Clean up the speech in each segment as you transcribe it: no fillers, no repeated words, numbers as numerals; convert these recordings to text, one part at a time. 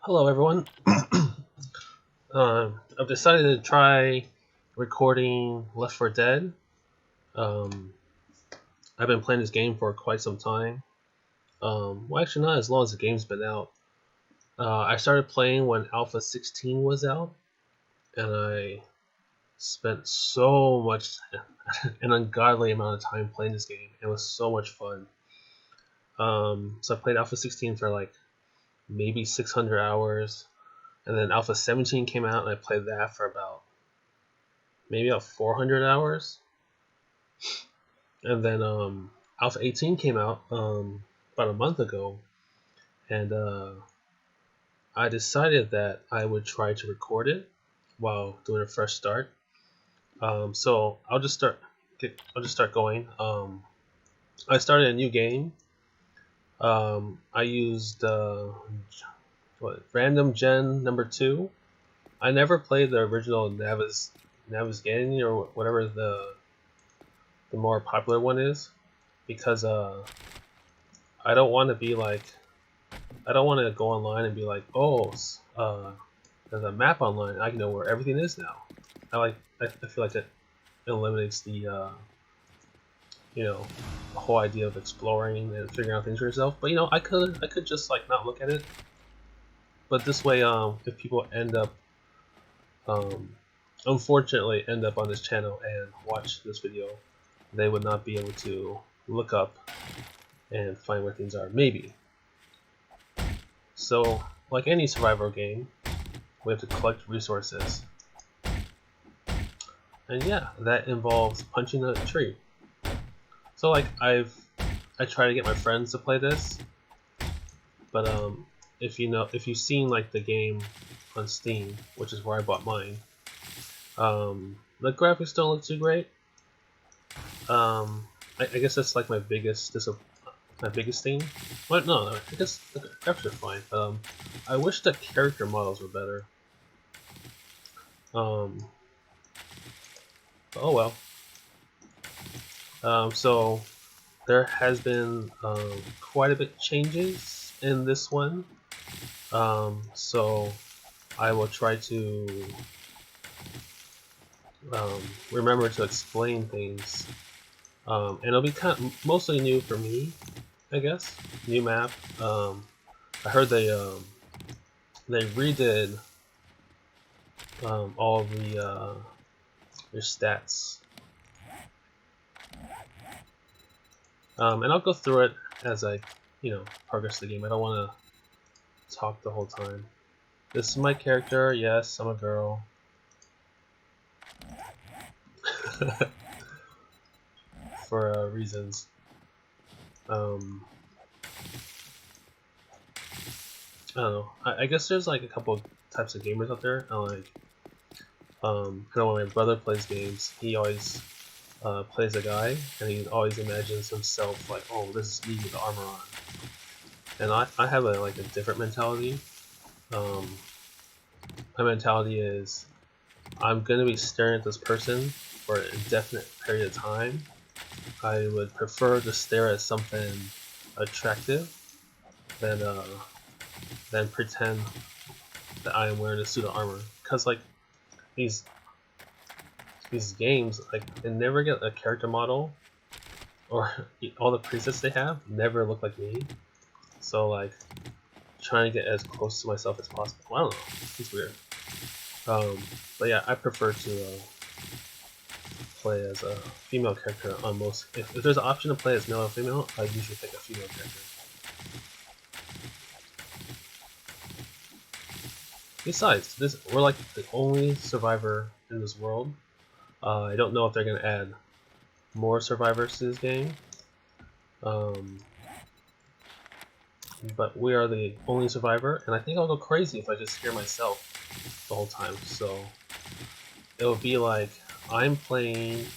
Hello, everyone. I've decided to try recording Left 4 Dead. Um, I've been playing this game for quite some time. Well, actually, not as long as the game's been out. I started playing when Alpha 16 was out, and I spent so much, an ungodly amount of time playing this game. It was so much fun. So I played Alpha 16 for like maybe 600 hours, and then Alpha 17 came out, and I played that for maybe about 400 hours. And then Alpha 18 came out about a month ago, and I decided that I would try to record it while doing a fresh start. So I'll just start going. I started a new game. I used random gen number 2. I never played the original Navigating or whatever the more popular one is, because I don't want to be like, I don't want to go online and be like, oh, there's a map online. I know where everything is now. I feel like it eliminates the the whole idea of exploring and figuring out things for yourself. But I could just like not look at it. But this way, if people unfortunately end up on this channel and watch this video, they would not be able to look up and find where things are. Maybe. So, like any survival game, we have to collect resources. And yeah, that involves punching a tree. So like I try to get my friends to play this, but if you've seen like the game on Steam, which is where I bought mine, the graphics don't look too great. I guess that's like my biggest thing. Well, no, I guess the graphics are fine. I wish the character models were better. Oh well. So there has been quite a bit changes in this one. So I will try to remember to explain things. And it'll be mostly new for me, I guess. New map. I heard they redid all of your stats. And I'll go through it as I, progress the game. I don't want to talk the whole time. This is my character. Yes, I'm a girl. For reasons. I don't know. I guess there's like a couple types of gamers out there. Kind of when my brother plays games, he always plays a guy, and he always imagines himself like, oh, this is me with the armor on. And I have a different mentality. My mentality is, I'm gonna be staring at this person for an indefinite period of time. I would prefer to stare at something attractive than pretend that I am wearing a suit of armor. Cause like these games, like they never get a character model, or all the presets they have never look like me. So like trying to get as close to myself as possible. I don't know. It's weird. But yeah, I prefer to play as a female character on most. If there's an option to play as male or female, I usually pick a female character. Besides, we're like the only survivor in this world. I don't know if they're gonna add more survivors to this game. But we are the only survivor, and I think I'll go crazy if I just hear myself the whole time. So it'll be like I'm playing,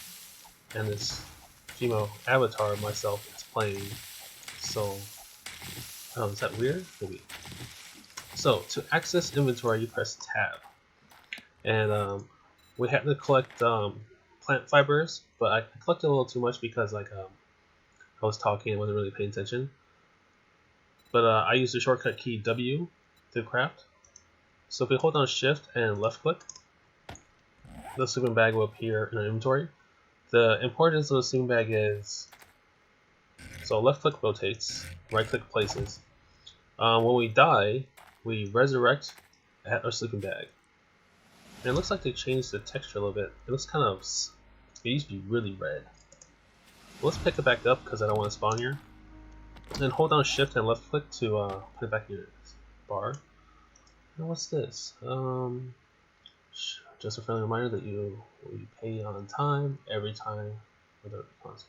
and this female avatar of myself is playing. So, is that weird? Maybe. So to access inventory, you press tab, and we had to collect plant fibers, but I collected a little too much because I was talking and wasn't really paying attention. But I used the shortcut key W to craft. So if we hold down shift and left click, the sleeping bag will appear in our inventory. The importance of the sleeping bag is, so left click rotates, right click places. When we die, we resurrect at our sleeping bag. And it looks like they changed the texture a little bit. It looks kind of, it used to be really red. Let's pick it back up because I don't want to spawn here. And then hold down shift and left click to put it back in your bar. And what's this? Just a friendly reminder that you will be paid on time every time without cost.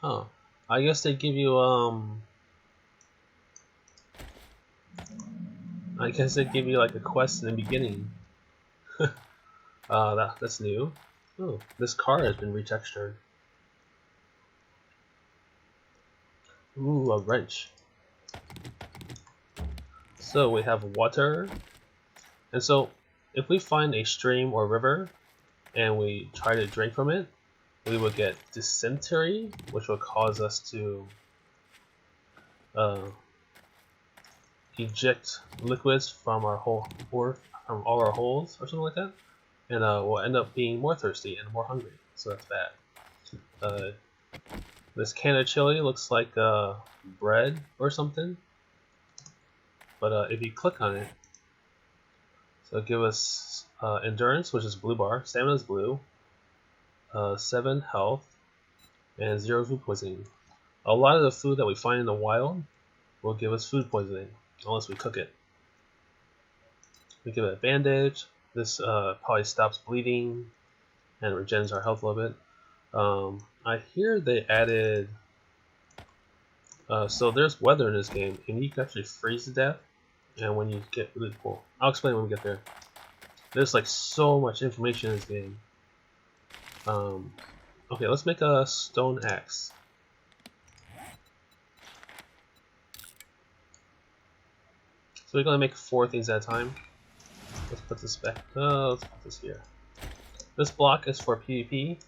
Huh. I guess they give you I guess they give you like a quest in the beginning. That's new. Oh, this car has been retextured. Ooh, a wrench. So we have water. And so if we find a stream or river and we try to drink from it, we will get dysentery, which will cause us to eject liquids from our hole or from all our holes or something like that, and we'll end up being more thirsty and more hungry. So that's bad. This can of chili looks like bread or something, but if you click on it, so it'll give us endurance, which is blue bar, stamina is blue, 7 health, and 0 food poisoning. A lot of the food that we find in the wild will give us food poisoning unless we cook it. We give it a bandage. This probably stops bleeding and regens our health a little bit. I hear they added so there's weather in this game and you can actually freeze to death, and when you get really cool, I'll explain when we get there. There's like so much information in this game. Okay, let's make a stone axe. So we're gonna make 4 things at a time. Let's put this back. Let's put this here. This block is for PvP.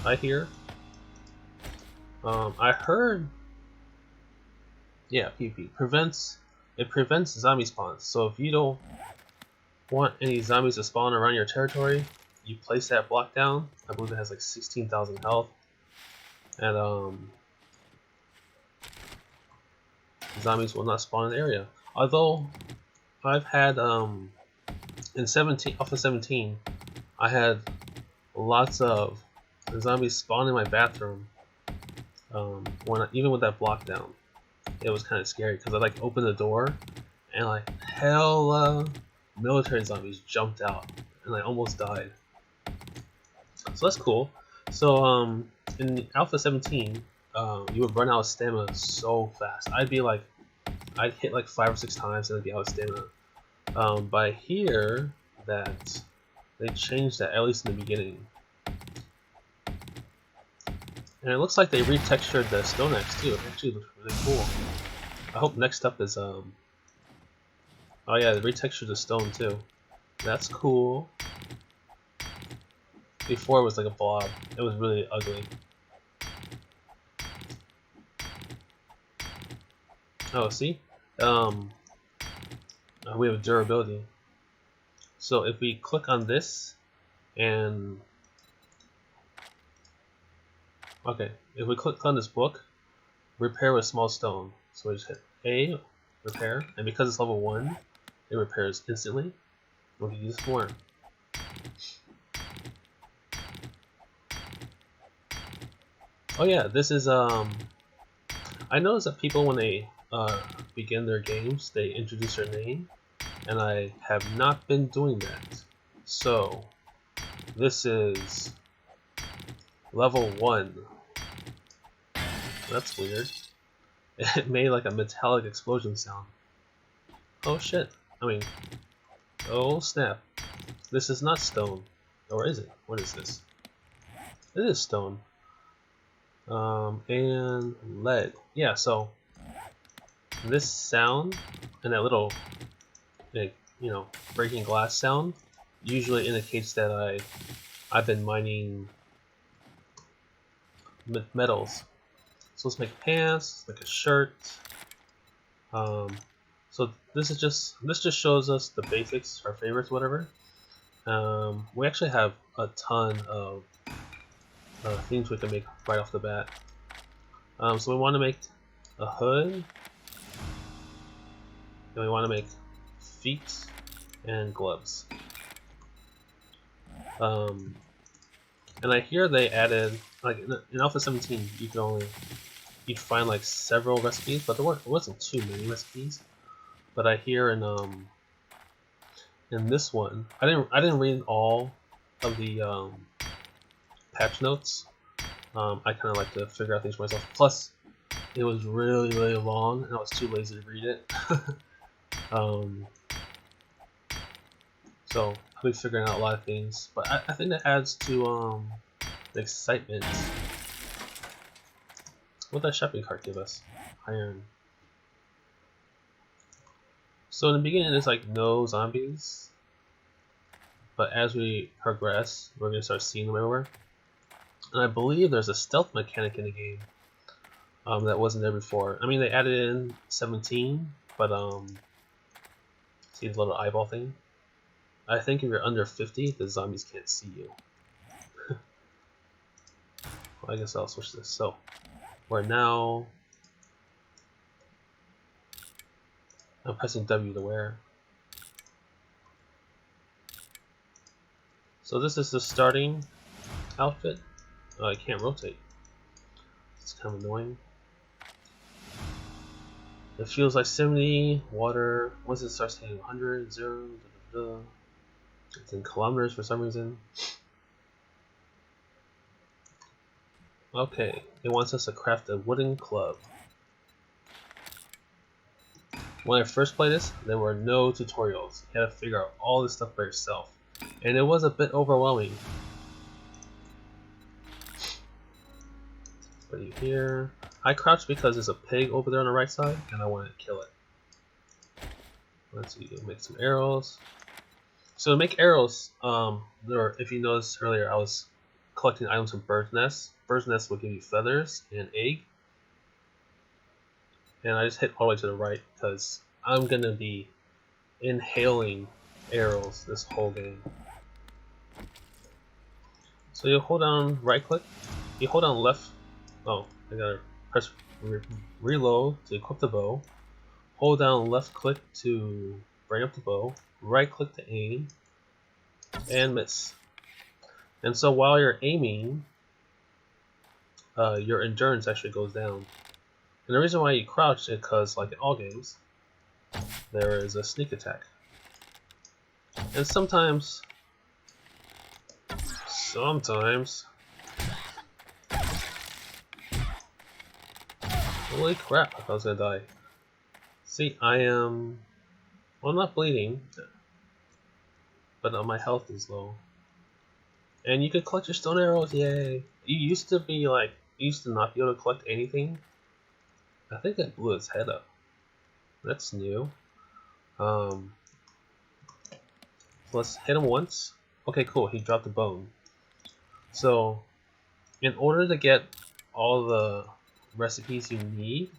I hear. I heard. Yeah, PvP prevents. It prevents zombie spawns. So if you don't want any zombies to spawn around your territory, you place that block down. I believe it has like 16,000 health, and zombies will not spawn in the area. Although I've had in 17 off of 17, I had lots of zombies spawn in my bathroom. Even with that block down, it was kind of scary because I like opened the door and like hella military zombies jumped out and I almost died. So that's cool. So in Alpha 17, you would run out of stamina so fast. I'd hit like 5 or 6 times and I'd be out of stamina. But I hear that they changed that, at least in the beginning. And it looks like they retextured the stone axe too. It actually looks really cool. I hope next up is oh yeah, they retextured the stone too. That's cool. Before it was like a blob. It was really ugly. Oh, see? We have durability. So if we click on this and okay, if we click on this book, repair with small stone. So we just hit A, repair, and because it's level 1, it repairs instantly. We can use more. Oh yeah, this is I noticed that people when they begin their games, they introduce their name, and I have not been doing that. So this is level 1. That's weird. It made like a metallic explosion sound. Oh shit. I mean, oh snap. This is not stone. Or is it? What is this? It is stone. And lead. Yeah, so this sound and that little, like, breaking glass sound usually indicates that I've been mining metals. So let's make pants, like a shirt. So this just shows us the basics, our favorites, whatever. We actually have a ton of things we can make right off the bat. So we want to make a hood, and we want to make feet and gloves. And I hear they added, like in Alpha 17, you'd find like several recipes, but there wasn't too many recipes. But I hear in this one, I didn't read all of the patch notes. I kind of like to figure out things for myself. Plus, it was really long, and I was too lazy to read it. So I'll be figuring out a lot of things, but I think that adds to the excitement. What did that shopping cart give us? Iron. So in the beginning, there's like no zombies, but as we progress, we're gonna start seeing them everywhere. And I believe there's a stealth mechanic in the game that wasn't there before. I mean, they added in 17, but see the little eyeball thing? I think if you're under 50, the zombies can't see you. Well, I guess I'll switch this. So we're now. I'm pressing W to wear. So this is the starting outfit. I can't rotate. It's kind of annoying. It feels like 70, water. Once it starts hitting 100, 0, da, da, da. It's in kilometers for some reason. Okay, it wants us to craft a wooden club. When I first played this, there were no tutorials. You had to figure out all this stuff by yourself. And it was a bit overwhelming. Put you here. I crouched because there's a pig over there on the right side, and I wanted to kill it. Let's see, make some arrows. So to make arrows, if you noticed earlier, I was collecting items from bird's nests. Bird's nests will give you feathers and egg. And I just hit all the way to the right because I'm gonna be inhaling arrows this whole game. So you hold down right click, you hold down left. Oh, I gotta press reload to equip the bow. Hold down left click to bring up the bow. Right click to aim and miss. And so while you're aiming, your endurance actually goes down. And the reason why you crouch is because, like in all games, there is a sneak attack. And sometimes, holy crap, I thought I was gonna die. See, I am, well, I'm not bleeding, but my health is low. And you can collect your stone arrows, yay! You used to be like, you used to not be able to collect anything. I think that blew its head up. That's new. Let's hit him once. Okay, cool, he dropped a bone. So, in order to get all the recipes you need,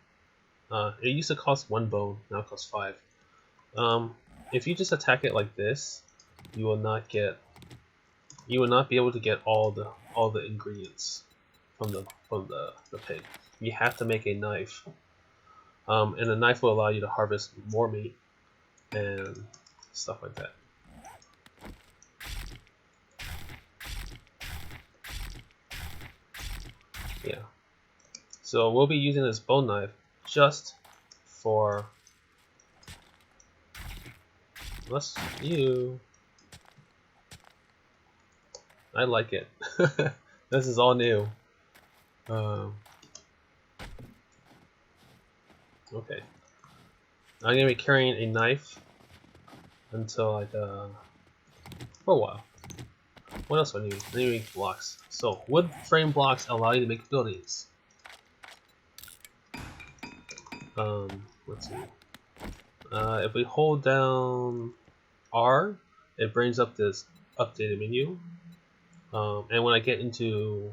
it used to cost 1 bone, now it costs 5. If you just attack it like this, you will not be able to get all the ingredients from the pig. You have to make a knife, and the knife will allow you to harvest more meat and stuff like that. Yeah. So we'll be using this bone knife just for you. I like it. This is all new. Okay. I'm gonna be carrying a knife until like for a while. What else do I need? I need to make blocks. So wood frame blocks allow you to make buildings. Let's see. If we hold down R, it brings up this updated menu. And when I get into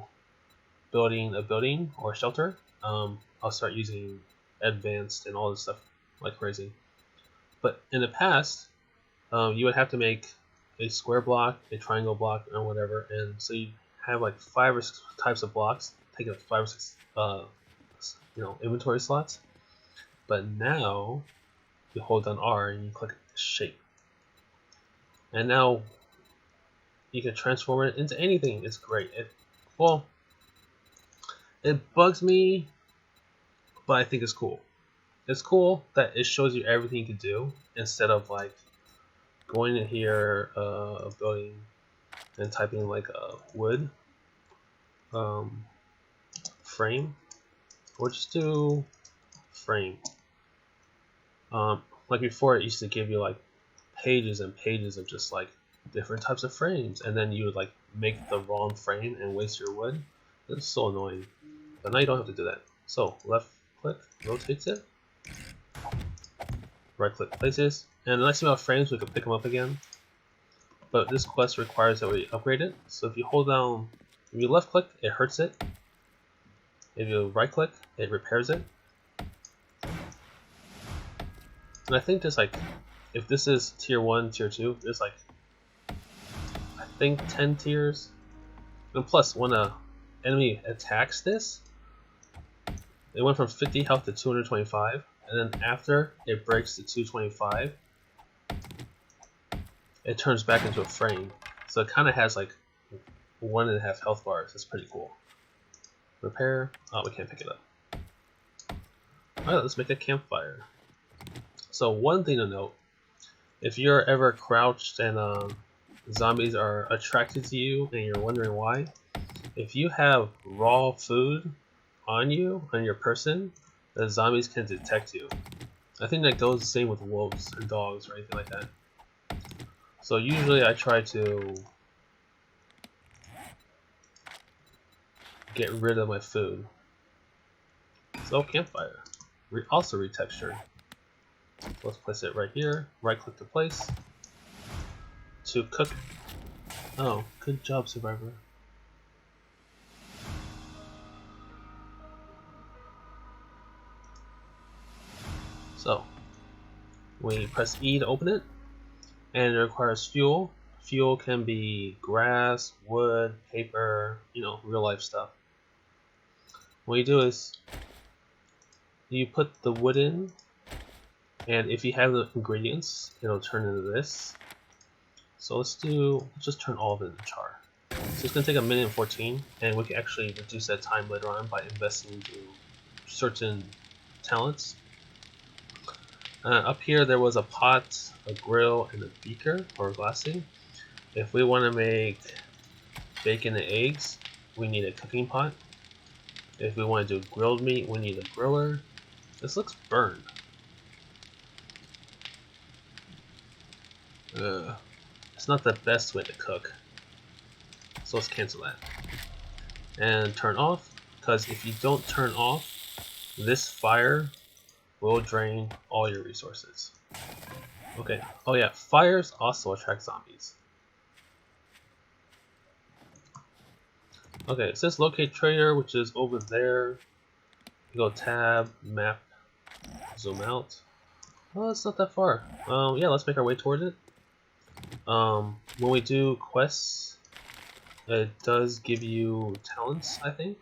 building a building or a shelter, I'll start using advanced and all this stuff like crazy. But in the past, you would have to make a square block, a triangle block, or whatever, and so you have like 5 or 6 types of blocks, taking up 5 or 6 inventory slots. But now you hold down R and you click shape, and now you can transform it into anything. It's great. It bugs me, but I think it's cool. It's cool that it shows you everything you can do instead of like going in here, building and typing like a wood frame, or just do frame. Like before, it used to give you like pages and pages of just like different types of frames, and then you would like make the wrong frame and waste your wood. It's so annoying. But now you don't have to do that. So left click rotates it, right click places, and the nice thing about frames, we can pick them up again. But this quest requires that we upgrade it. So if you hold down, if you left click, it hurts it. If you right click, it repairs it. And I think there's like, if this is tier 1, tier 2, there's like, I think 10 tiers. And plus, when a enemy attacks this, it went from 50 health to 225, and then after it breaks to 225, it turns back into a frame. So it kind of has like 1.5 health bars. That's pretty cool. Repair. Oh, we can't pick it up. Alright, let's make a campfire. So one thing to note, if you're ever crouched and zombies are attracted to you and you're wondering why, if you have raw food on you, on your person, the zombies can detect you. I think that goes the same with wolves and dogs or anything like that. So usually I try to get rid of my food. So campfire. Also retexture. Let's place it right here. Right click to place. To cook. Oh, good job, survivor. So we press E to open it, and it requires fuel. Fuel can be grass, wood, paper, real life stuff. What you do is you put the wood in, and if you have the ingredients, it'll turn into this. So let's just turn all of it into char. So it's gonna take 1:14, and we can actually reduce that time later on by investing into certain talents. Up here there was a pot, a grill, and a beaker or glassing. If we want to make bacon and eggs, we need a cooking pot. If we want to do grilled meat, we need a griller. This looks burned. It's not the best way to cook. So let's cancel that. And turn off, because if you don't turn off, this fire will drain all your resources. Okay, oh yeah, fires also attract zombies. Okay, it says locate trader, which is over there. You go tab, map, zoom out. Oh, it's not that far. Yeah, let's make our way towards it. When we do quests, it does give you talents, I think.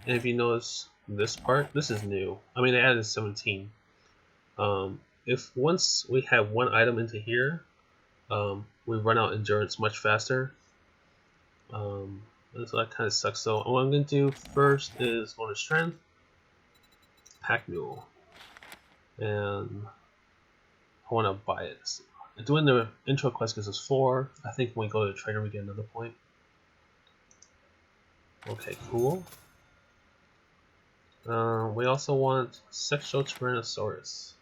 And if you notice this part, this is new. I mean, they added 17. If once we have one item into here, we run out endurance much faster. So that kind of sucks. So what I'm going to do first is go to strength, pack mule, and I want to buy it. I'm doing the intro quest because it's 4. I think when we go to the trader we get another point. Okay, cool. We also want sexual Tyrannosaurus.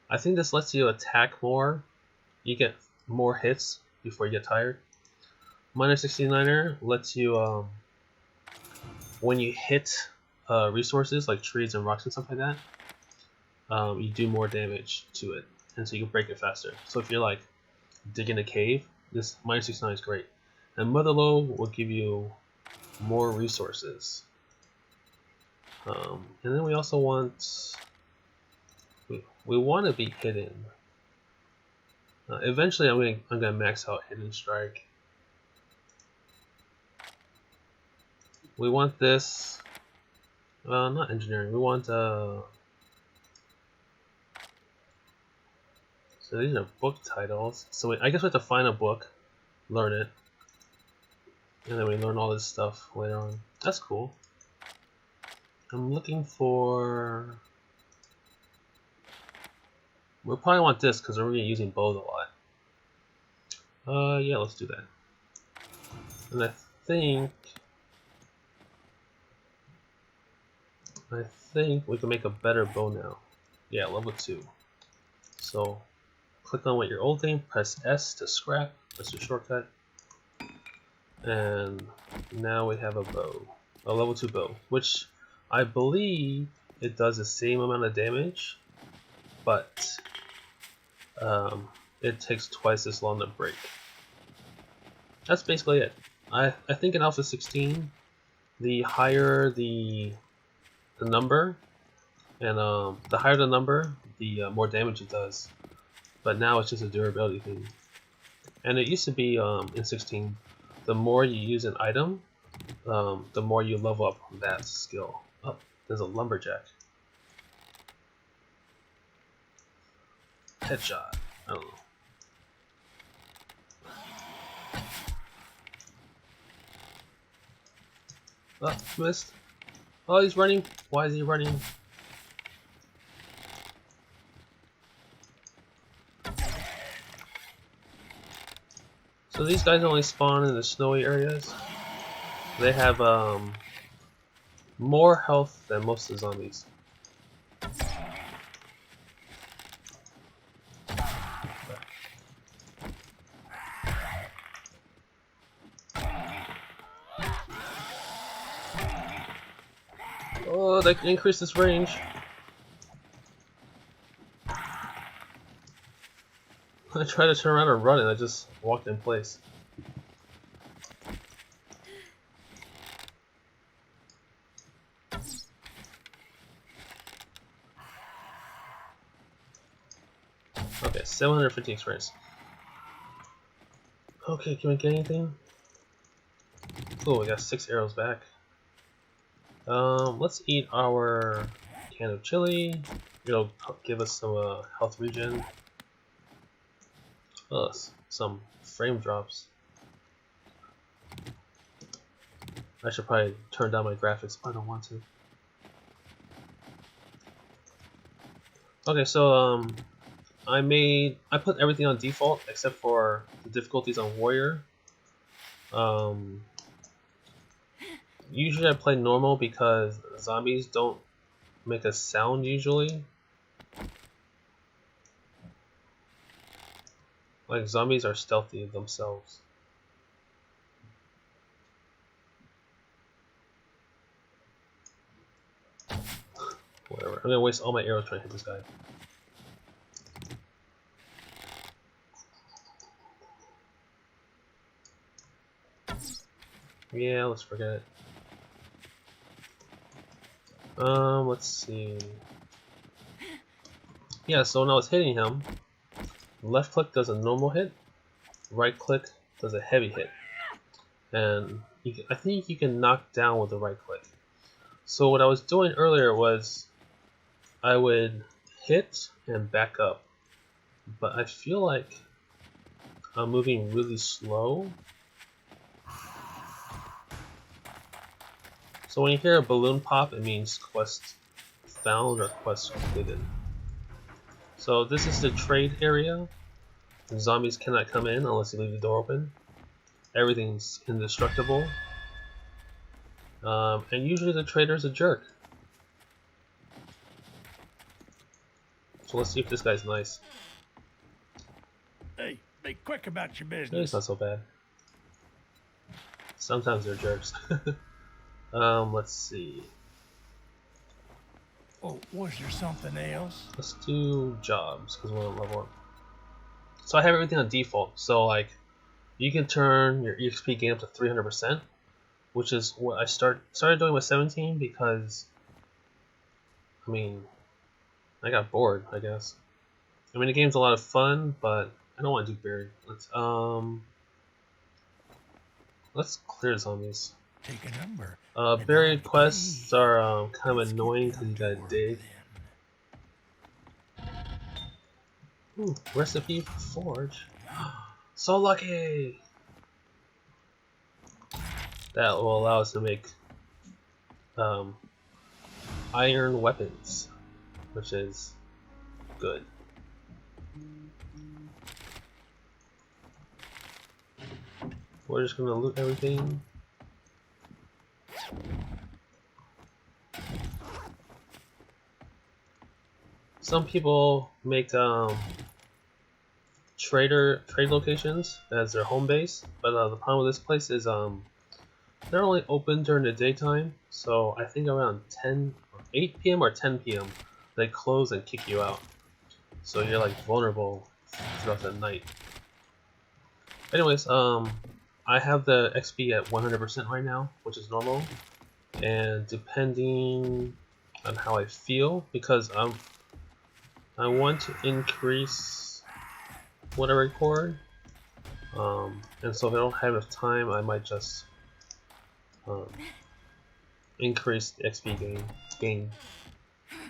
I think this lets you attack more. You get more hits before you get tired. Minor 69er lets you, when you hit resources like trees and rocks and stuff like that, you do more damage to it, and so you can break it faster. So if you're like digging a cave, this minor 69 is great. And Motherload will give you more resources. And then we also want we want to be hidden. Eventually, I'm gonna max out hidden strike. We want this. Not engineering. We want So these are book titles. So I guess we have to find a book, learn it, and then we learn all this stuff later on. That's cool. I'm looking for. We'll probably want this because we're really using bows a lot. Yeah, let's do that. And I think we can make a better bow now. Yeah, level 2. So click on what your old thing, press S to scrap. That's your shortcut. And now we have a bow, a level 2 bow, which I believe it does the same amount of damage, but it takes twice as long to break. That's basically it. I think in Alpha 16, the higher the number, and the higher the number, the more damage it does. But now it's just a durability thing. And it used to be in 16, the more you use an item, the more you level up that skill. Oh, there's a lumberjack. Headshot. I don't know. Oh, missed. Oh, he's running. Why is he running? So these guys only spawn in the snowy areas. They have more health than most of the zombies. Oh, they can increase this range. I tried to turn around and run and I just walked in place. Okay, 750 experience. Okay, can we get anything? Cool, we got 6 arrows back. Let's eat our can of chili. It'll give us some health regen. Some frame drops. I should probably turn down my graphics, but I don't want to. Okay, so I put everything on default except for the difficulties on warrior. Usually I play normal because zombies don't make a sound usually. Like zombies are stealthy themselves. Whatever. I'm gonna waste all my arrows trying to hit this guy. Yeah, let's forget it. Let's see. Yeah, so when I was hitting him, left click does a normal hit, right click does a heavy hit, and I think you can knock down with the right click. So what I was doing earlier was I would hit and back up, but I feel like I'm moving really slow. So when you hear a balloon pop, it means quest found or quest completed. So this is the trade area. The zombies cannot come in unless you leave the door open. Everything's indestructible. And usually the trader's a jerk. So let's see if this guy's nice. Hey, be quick about your business. He's not so bad. Sometimes they're jerks. Let's see. Oh, was there something else? Let's do jobs because we're on level up. So I have everything on default. So like, you can turn your EXP gain up to 300%, which is what I started doing with 17 because I mean, I got bored, I guess. I mean, the game's a lot of fun, but I don't want to do buried. Let's clear zombies. Take a number. Buried quests are kind of annoying because you gotta dig. Ooh, recipe for forge. So lucky! That will allow us to make iron weapons, which is good. We're just gonna loot everything. Some people make trade locations as their home base, but the problem with this place is they're only open during the daytime, so I think around 8 p.m. or 10 p.m. they close and kick you out. So you're like vulnerable throughout the night. Anyways, I have the XP at 100% right now, which is normal, and depending on how I feel, because I want to increase what I record, and so if I don't have enough time, I might just increase the XP gain,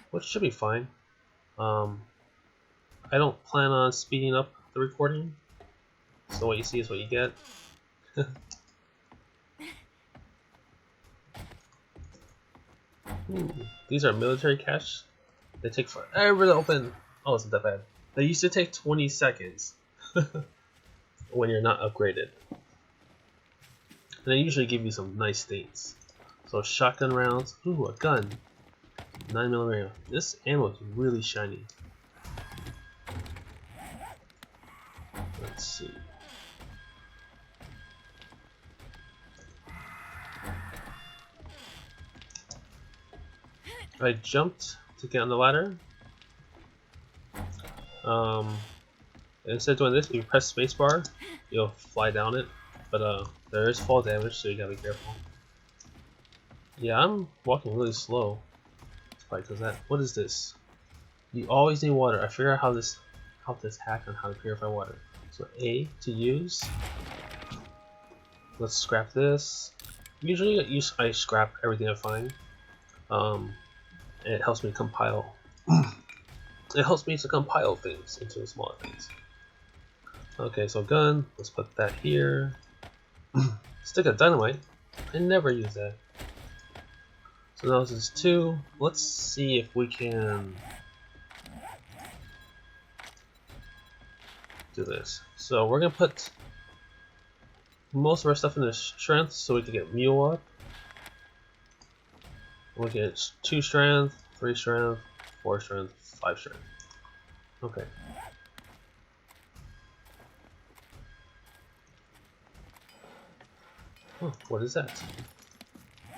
which should be fine. I don't plan on speeding up the recording, so what you see is what you get. Ooh, these are military cache. They take forever to open. Oh, it's not that bad. They used to take 20 seconds when you're not upgraded. And they usually give you some nice things. So shotgun rounds. Ooh, a gun. 9mm. This ammo is really shiny. Let's see. I jumped to get on the ladder. Instead of doing this, if you press spacebar, you'll fly down it. But there is fall damage, so you gotta be careful. Yeah, I'm walking really slow. It's probably because that. What is this? You always need water. I figured out how this hack on how to purify water. So A to use. Let's scrap this. Usually I scrap everything I find. And it helps me compile. It helps me to compile things into smaller things. Okay, so gun. Let's put that here. Stick of dynamite. I never use that. So now this is 2. Let's see if we can do this. So we're gonna put most of our stuff in the strength so we can get mule up. We'll get 2 strength, 3 strength, 4 strength, 5 strength. Okay. Huh, what is that?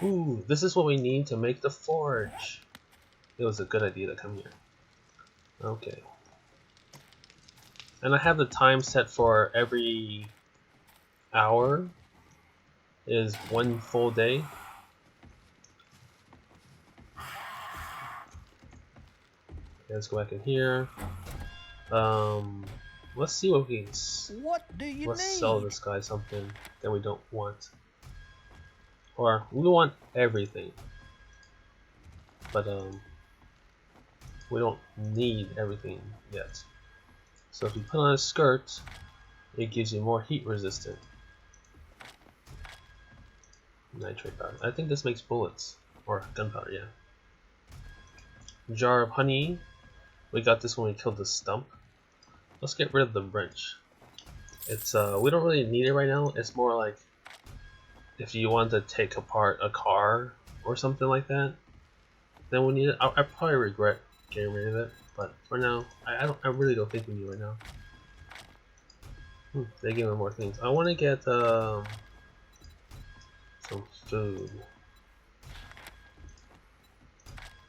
Ooh, this is what we need to make the forge. It was a good idea to come here. Okay. And I have the time set for every hour is 1 full day. Okay, let's go back in here. Let's see what we can. What do you Let's need? sell this guy something that we don't want. Or we want everything, but we don't need everything yet. So if you put on a skirt, it gives you more heat resistant. Nitrate powder. I think this makes bullets or gunpowder. Yeah. Jar of honey. We got this when we killed the stump. Let's get rid of the wrench. It's we don't really need it right now. It's more like if you want to take apart a car or something like that, then we need it. I probably regret getting rid of it, but for now, I really don't think we need it right now. They give me more things. I want to get some food.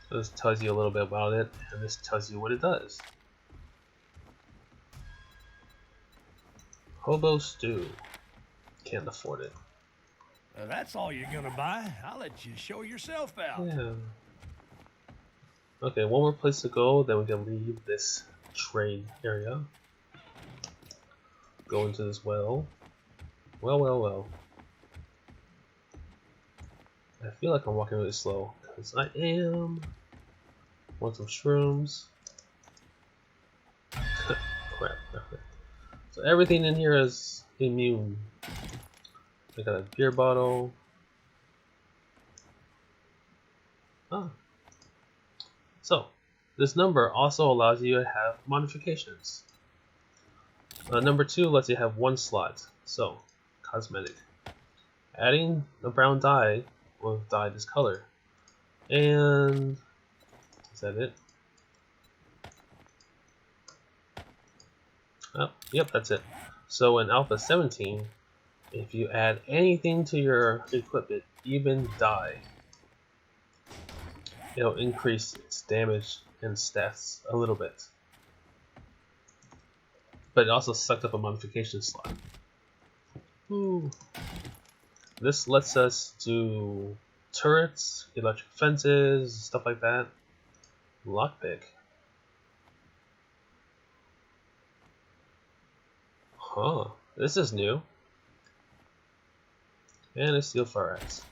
So this tells you a little bit about it, and this tells you what it does. Hobo stew. Can't afford it. That's all you're gonna buy. I'll let you show yourself out. Yeah. Okay, one more place to go, then we can leave this trade area. Go into this well. Well. I feel like I'm walking really slow, because I am. Want some shrooms. Crap. So everything in here is immune. I got a beer bottle. Ah. So, this number also allows you to have modifications. Number 2 lets you have one slot. So, cosmetic. Adding a brown dye will dye this color. And is that it? Oh, yep, that's it. So in Alpha 17, if you add anything to your equipment, even dye, it'll increase its damage and stats a little bit. But it also sucked up a modification slot. Ooh. This lets us do turrets, electric fences, stuff like that. Lockpick. Huh, this is new. And a steel fire axe.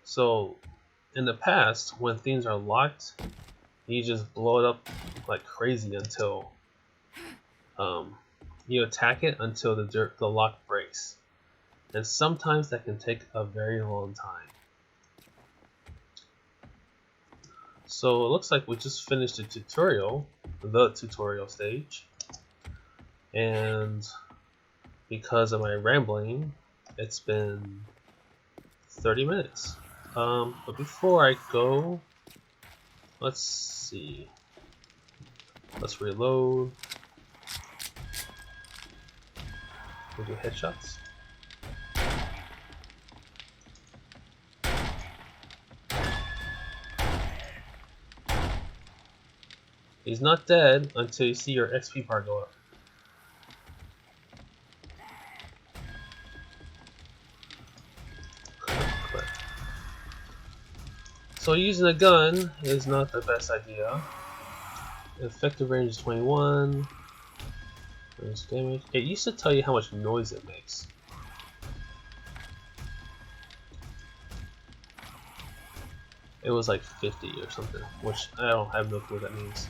So, in the past, when things are locked, you just blow it up like crazy until you attack it until the lock breaks. And sometimes that can take a very long time. So it looks like we just finished the tutorial stage. And because of my rambling, it's been 30 minutes. But before I go, let's see. Let's reload. We'll do headshots. He's not dead until you see your XP bar go up. So using a gun is not the best idea. Effective range is 21. Damage. It used to tell you how much noise it makes. It was like 50 or something, which I don't have no clue what that means.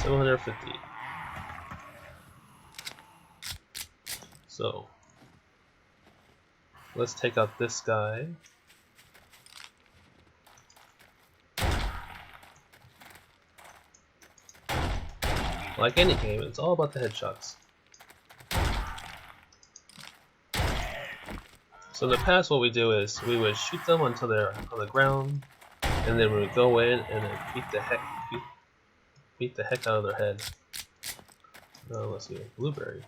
$750. So let's take out this guy. Like any game, it's all about the headshots. So in the past, what we do is we would shoot them until they're on the ground, and then we would go in and then beat the heck out of their head. Let's see, blueberry.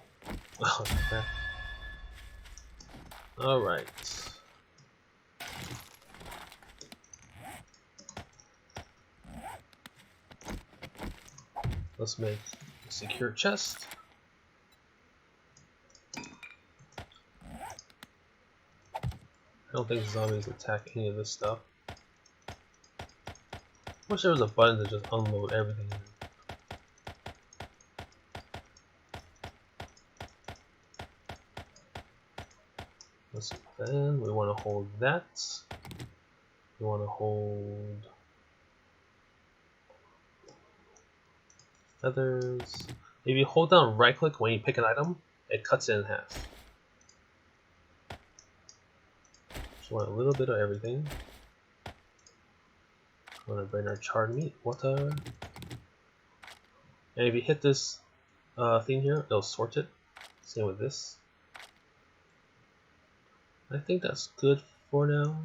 Oh, crap. All right. Let's make a secure chest. I don't think zombies attack any of this stuff. Wish there was a button to just unload everything in. Let's see, then we want to hold that. We want to hold feathers. If you hold down right click when you pick an item, it cuts it in half. Just want a little bit of everything. Want to burn our charred meat, water. And if you hit this thing here, it'll sort it. Same with this. I think that's good for now.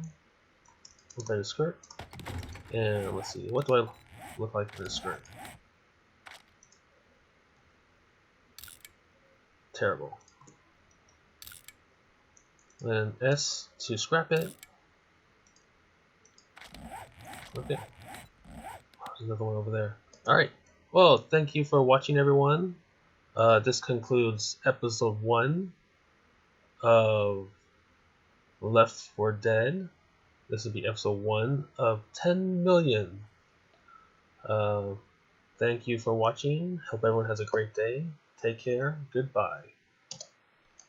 We'll burn the skirt. And let's see, what do I look like in the skirt? Terrible. And S to scrap it. Okay. another one over there. Alright. Well, thank you for watching, everyone. This concludes episode 1 of Left 4 Dead. This will be episode 1 of 10 million. Thank you for watching. Hope everyone has a great day. Take care. Goodbye.